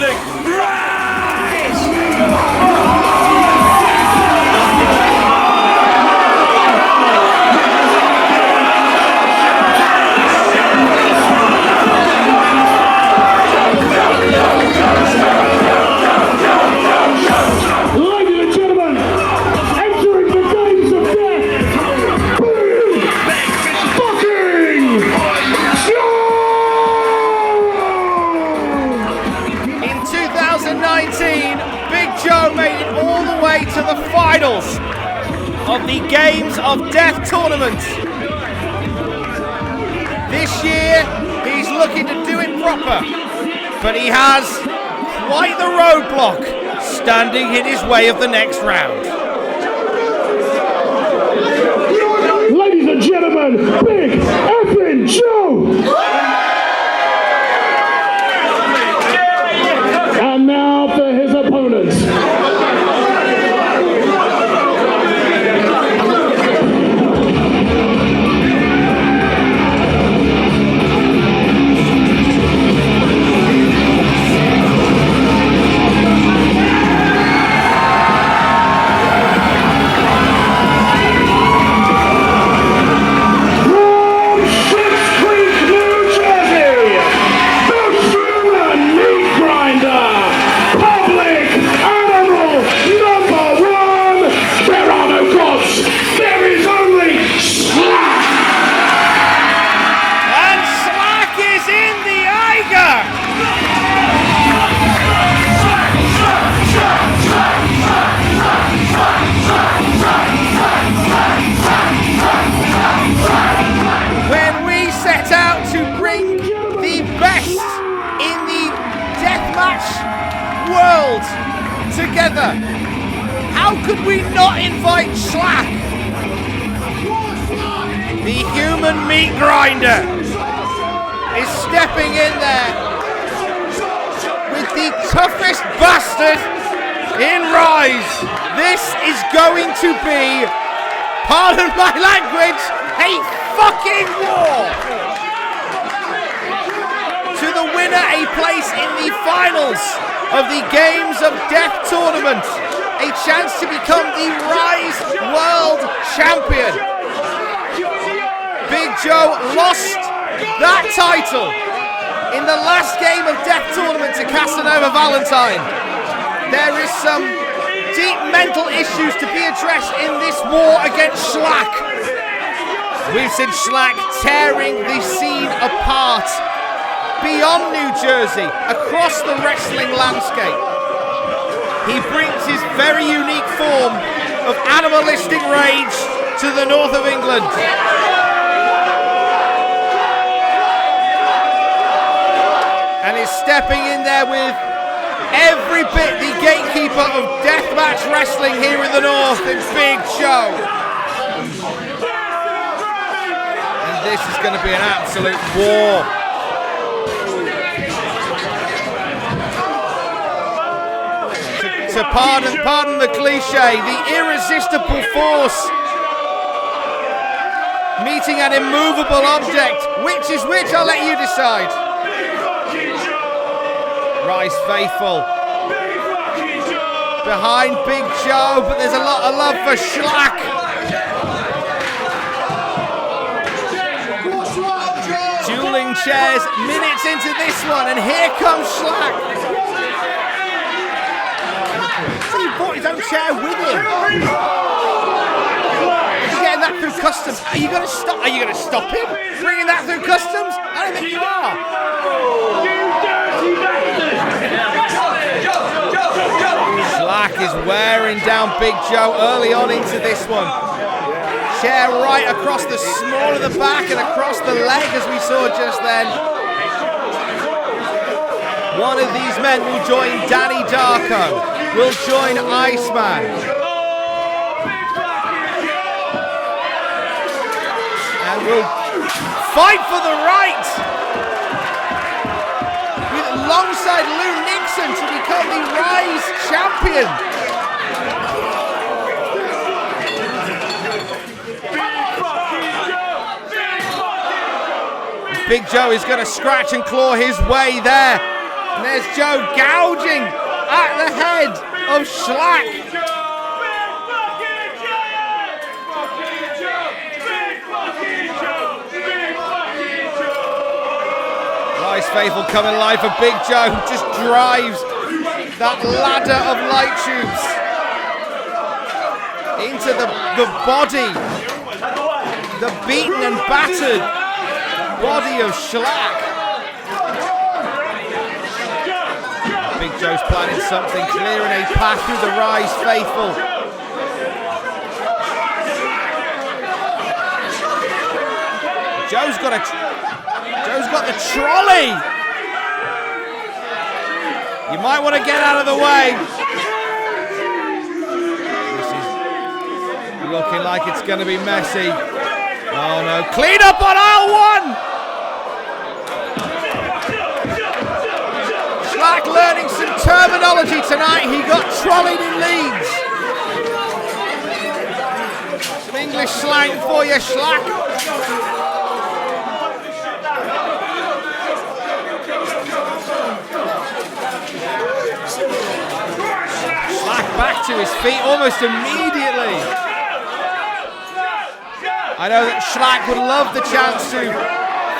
Wrestling. Rise! Ladies and gentlemen, entering the Games of Death, fucking In 2019, Big Joe made it all the way to the finals of the Games of Death tournament. This year, he's looking to do it proper, but he has quite the roadblock standing in his way of the next round. Ladies and gentlemen, Big Effin' Joe! And now for his opponents. And Shlak is in the Eiger! When we set out to bring the best in the Deathmatch world together, how could we not invite Shlak? The human meat grinder is stepping in there with the toughest bastard in Rise. This is going to be, pardon my language, a fucking war. To the winner, a place in the finals of the Games of Death tournament. A chance to become the Rise World Champion. Big Joe lost that title in the last Game of Death tournament to Casanova Valentine. There is some deep mental issues to be addressed in this war against Shlak. We've seen Shlak tearing the scene apart beyond New Jersey, across the wrestling landscape. He brings his very unique form of animalistic rage to the north of England. And is stepping in there with every bit the gatekeeper of Deathmatch wrestling here in the north in Big Joe. And this is going to be an absolute war. To pardon the cliche, the irresistible force meeting an immovable object. Which is which? I'll let you decide. Rise faithful behind Big Joe, but there's a lot of love for Shlak. Dueling chairs minutes into this one, and here comes Shlak. So he brought his own chair with him. He's getting that through customs. Are you going to stop? Are you going to stop him bringing that through customs? I don't think you are. Shlak is wearing down Big Joe early on into this one. Chair right across the small of the back and across the leg, as we saw just then. One of these men will join Danny Darko, will join Iceman. And will fight for the right alongside Lou Nixon to become the Rise champion. Big Joe is going to scratch and claw his way there And there's Joe gouging at the head of Shlak. Rise Faithful coming alive for Big Joe, who just drives that ladder of light tubes into the body, the beaten and battered body of Shlak. Big Joe's planning something, clearing a path through the Rise Faithful. Joe's got the trolley. You might want to get out of the way. This is looking like it's going to be messy. Oh no, clean up on aisle one. Shlak learning some terminology tonight. He got trolleyed in Leeds. Some English slang for you, Shlak. Back to his feet almost immediately. I know that Shlak would love the chance to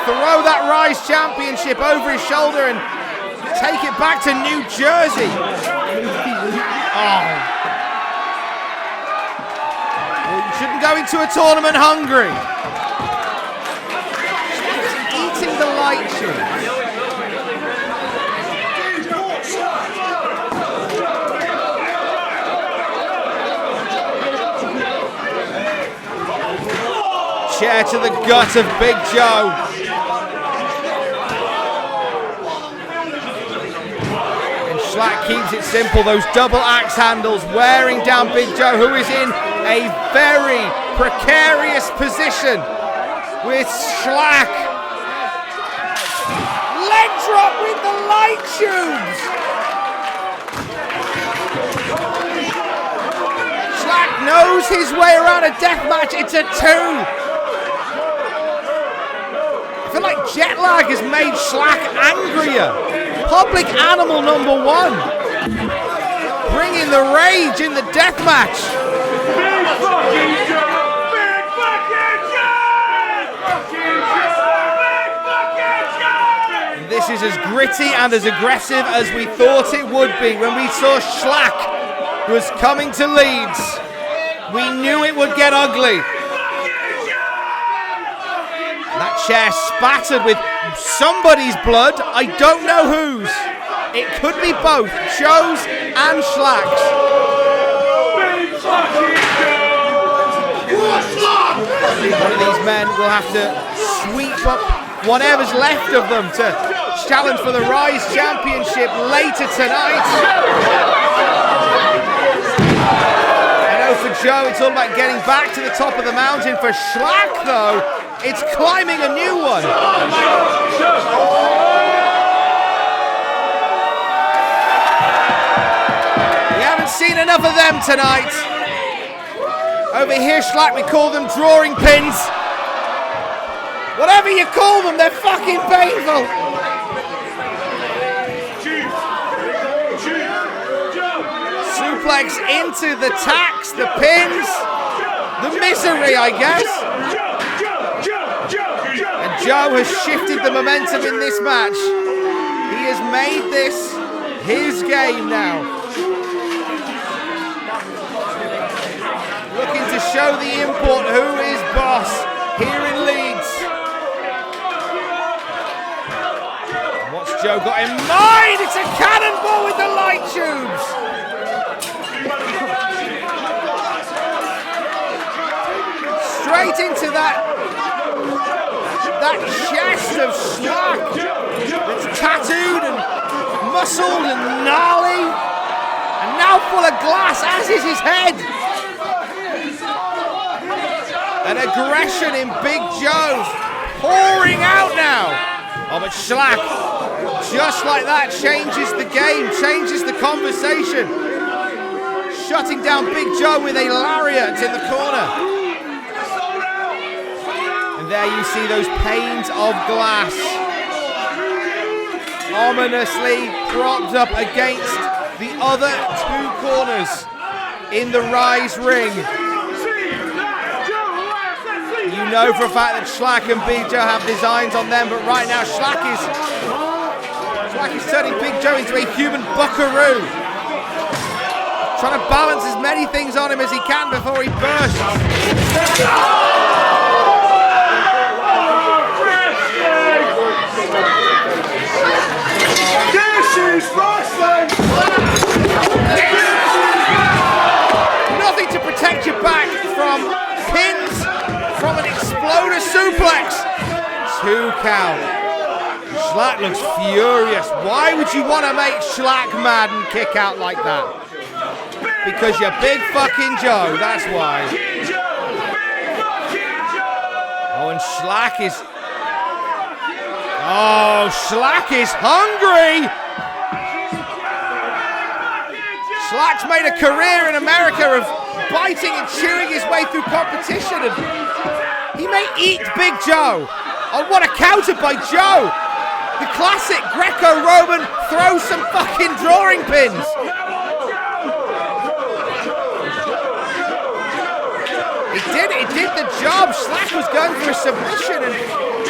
throw that Rise Championship over his shoulder and take it back to New Jersey. Oh. Well, you shouldn't go into a tournament hungry. He's eating the light tube. Chair to the gut of Big Joe. And Shlak keeps it simple. Those double axe handles wearing down Big Joe, who is in a very precarious position with Shlak. Leg drop with the light tubes. Shlak knows his way around a deathmatch. It's a 2. I feel like jet lag has made Shlak angrier. Public animal number 1. Bringing the rage in the deathmatch. Big fucking Joe! Big fucking Joe! This is as gritty and as aggressive as we thought it would be when we saw Shlak was coming to Leeds. We knew it would get ugly. That chair spattered with somebody's blood. I don't know whose. It could be both Joe's and Shlak's. One of these men will have to sweep up whatever's left of them to challenge for the Rise Championship later tonight. I know for Joe it's all about getting back to the top of the mountain. For Shlak though, it's climbing a new one. We haven't seen enough of them tonight. Over here, Shlak, we call them drawing pins. Whatever you call them, they're fucking painful. Suplex into the tacks, the pins, the misery, I guess. And Joe has shifted the momentum in this match. He has made this his game now. Looking to show the import who is boss here in Leeds. What's Joe got in mind? It's a cannonball with the light tubes. Straight into that chest of Shlak that's tattooed and muscled and gnarly and now full of glass, as is his head. An aggression in Big Joe pouring out now. Oh, but Shlak, just like that, changes the game, changes the conversation. Shutting down Big Joe with a lariat in the corner. And there you see those panes of glass. ominously propped up against the other two corners in the Rise ring. You know for a fact that Shlak and Big Joe have designs on them, but right now Shlak is turning Big Joe into a human buckaroo. Trying to balance as many things on him as he can before he bursts. Nothing to protect your back from pins, from an exploder suplex. 2 count. Shlak looks furious. Why would you want to make Shlak mad and kick out like that? Because you're Big fucking Joe, that's why. Oh, and Shlak is... Oh, Shlak is hungry! Shlak's made a career in America of biting and chewing his way through competition, and he may eat Big Joe. Oh, what a counter by Joe! The classic Greco-Roman throw some fucking drawing pins. It did the job. Shlak was going for a submission and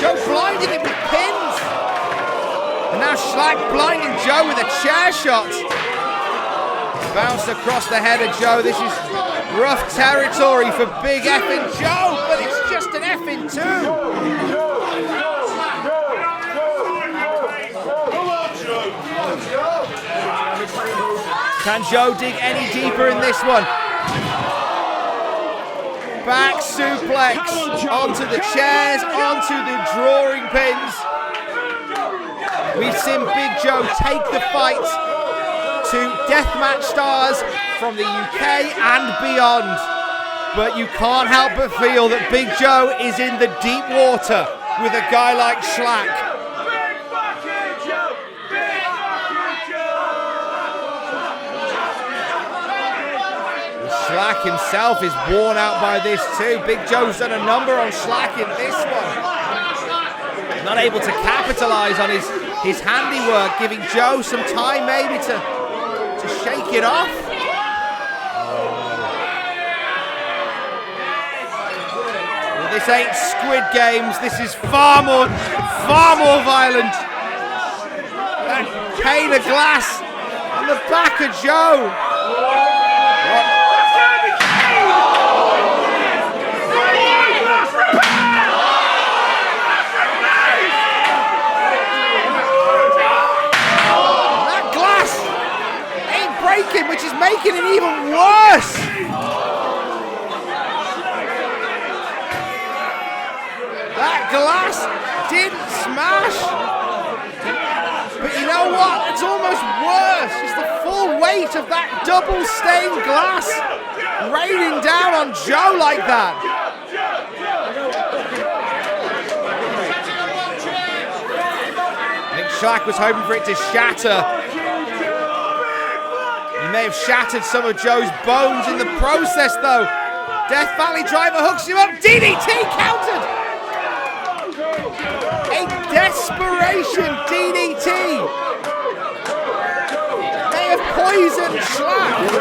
Joe blinded him with pins. And now Shlak blinding Joe with a chair shot. Bounced across the head of Joe. This is rough territory for Big effing Joe, but it's just an effing 2. Can Joe dig any deeper in this one? Back suplex onto the chairs, onto the drawing pins. We've seen Big Joe take the fight to Deathmatch stars from the UK and beyond. But you can't help but feel that Big Joe is in the deep water with a guy like Shlak. Shlak himself is worn out by this too. Big Joe's done a number on Shlak in this one. Not able to capitalize on his handiwork, giving Joe some time maybe to shake it off. Well, this ain't Squid Games. This is far more violent. That pane of glass on the back of Joe. What? Which is making it even worse. That glass didn't smash. But you know what? It's almost worse. It's the full weight of that double stained glass raining down on Joe like that. I think Shlak was hoping for it to shatter. He may have shattered some of Joe's bones in the process, though. Death Valley Driver hooks him up. DDT countered. A desperation DDT. May have poisoned Shlak.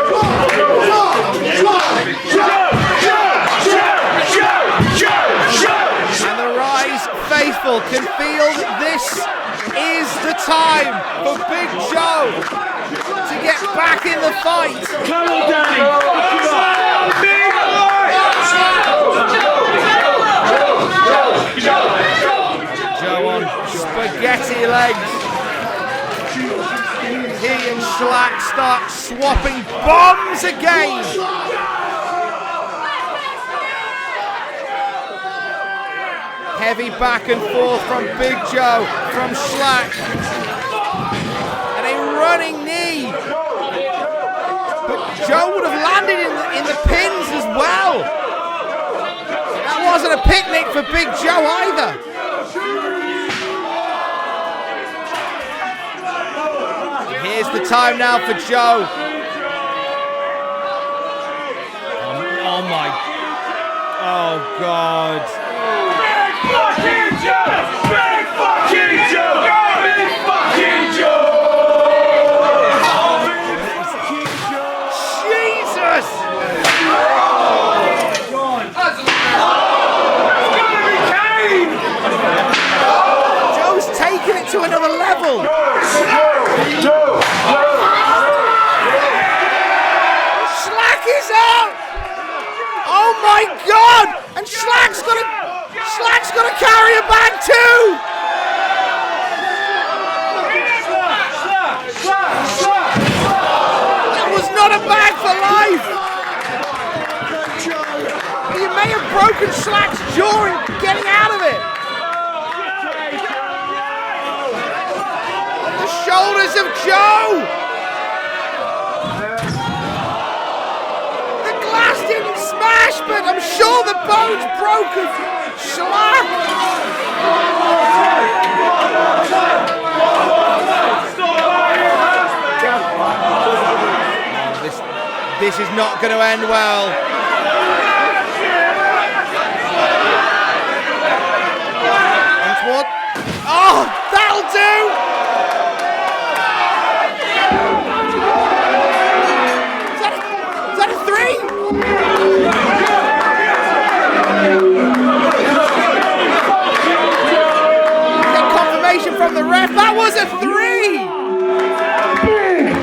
And the Rise faithful can feel that this is the time for Big Joe to get back in the fight. Come on, Danny. Joe on spaghetti legs. He and Shlak start swapping bombs again. Heavy back and forth from Big Joe, from Shlak. And a running knee. But Joe would have landed in the pins as well. That wasn't a picnic for Big Joe either. Here's the time now for Joe. Oh my. Oh God. Big fucking Joe! Big fucking Joe! Big fucking Joe! Shlak is out! Oh my God! And Shlak's gonna carry a bag too! That was not a bag for life! You may have broken Shlak's jaw in getting out of it! On the shoulders of Joe! The glass didn't smash, but I'm sure the bone's broken! Shlak! This is not going to end well. Oh, that'll do! Is that a 3? Get confirmation from the ref. That was a 3! Big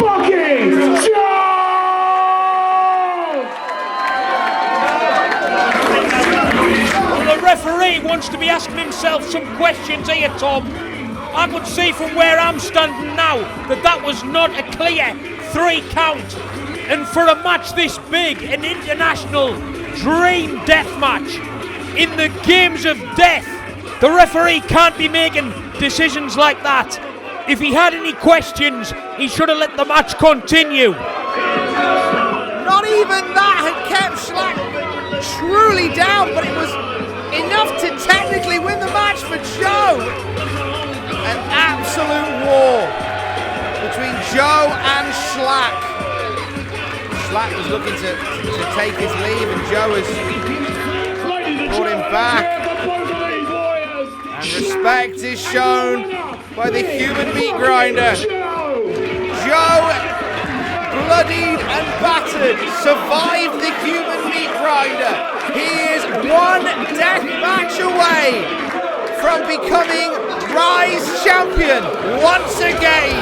fucking Joe! The referee wants to be asking himself some questions here, Tom. I could see from where I'm standing now that was not a clear 3 count. And for a match this big, an international dream death match in the Games of Death, the referee can't be making decisions like that. If he had any questions, he should have let the match continue. Not even that had kept Shlak truly down, but it was enough to technically win the match for Joe. An absolute war between Joe and Shlak. Shlak was looking to take his leave, and Joe has brought him back. And respect is shown by the human meat grinder. Joe, bloodied and battered, survived the human meat grinder. He is one death match away from becoming Rise champion once again.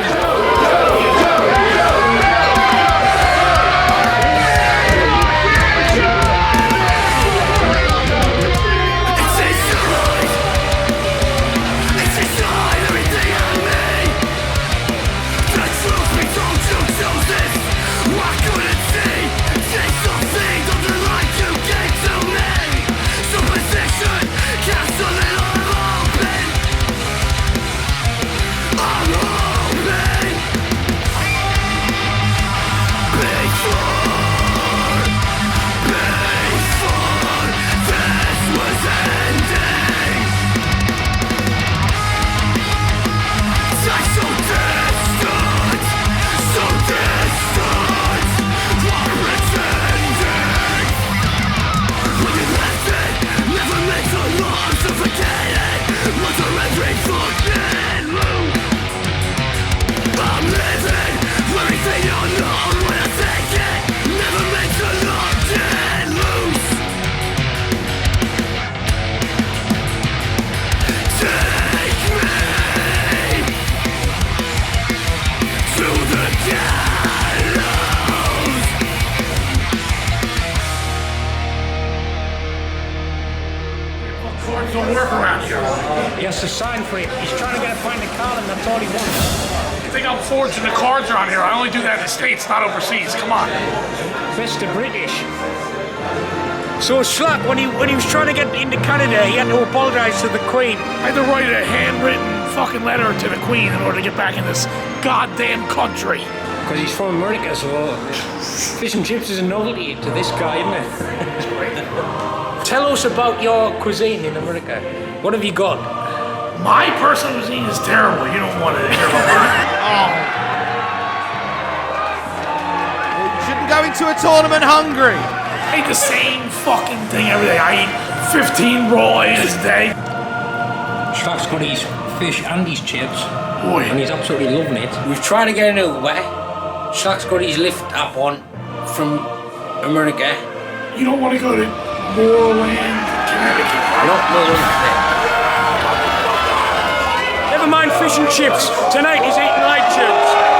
Don't work around here. He has to sign for it. He's trying to get a pint of Carlin, that's all he wants. You think I'm forging the cards around here? I only do that in the States, not overseas. Come on. Mr. British. So Shlak, when he was trying to get into Canada, he had to apologise to the Queen. I had to write a handwritten fucking letter to the Queen in order to get back in this goddamn country. Because he's from America, so fish and chips is a novelty to this guy, isn't it? Tell us about your cuisine in America. What have you got? My personal cuisine is terrible. You don't want to hear about that. You shouldn't go into a tournament hungry. I eat the same fucking thing every day. I eat 15 raw eggs a day. Shlak's got his fish and his chips, Boy. and he's absolutely loving it. We've tried to get an Uber. Shlak's got his lift app on from America. You don't want to go to Moorland, Connecticut. Not Moorland. Never Never mind fish and chips. Tonight he's eating light tubes.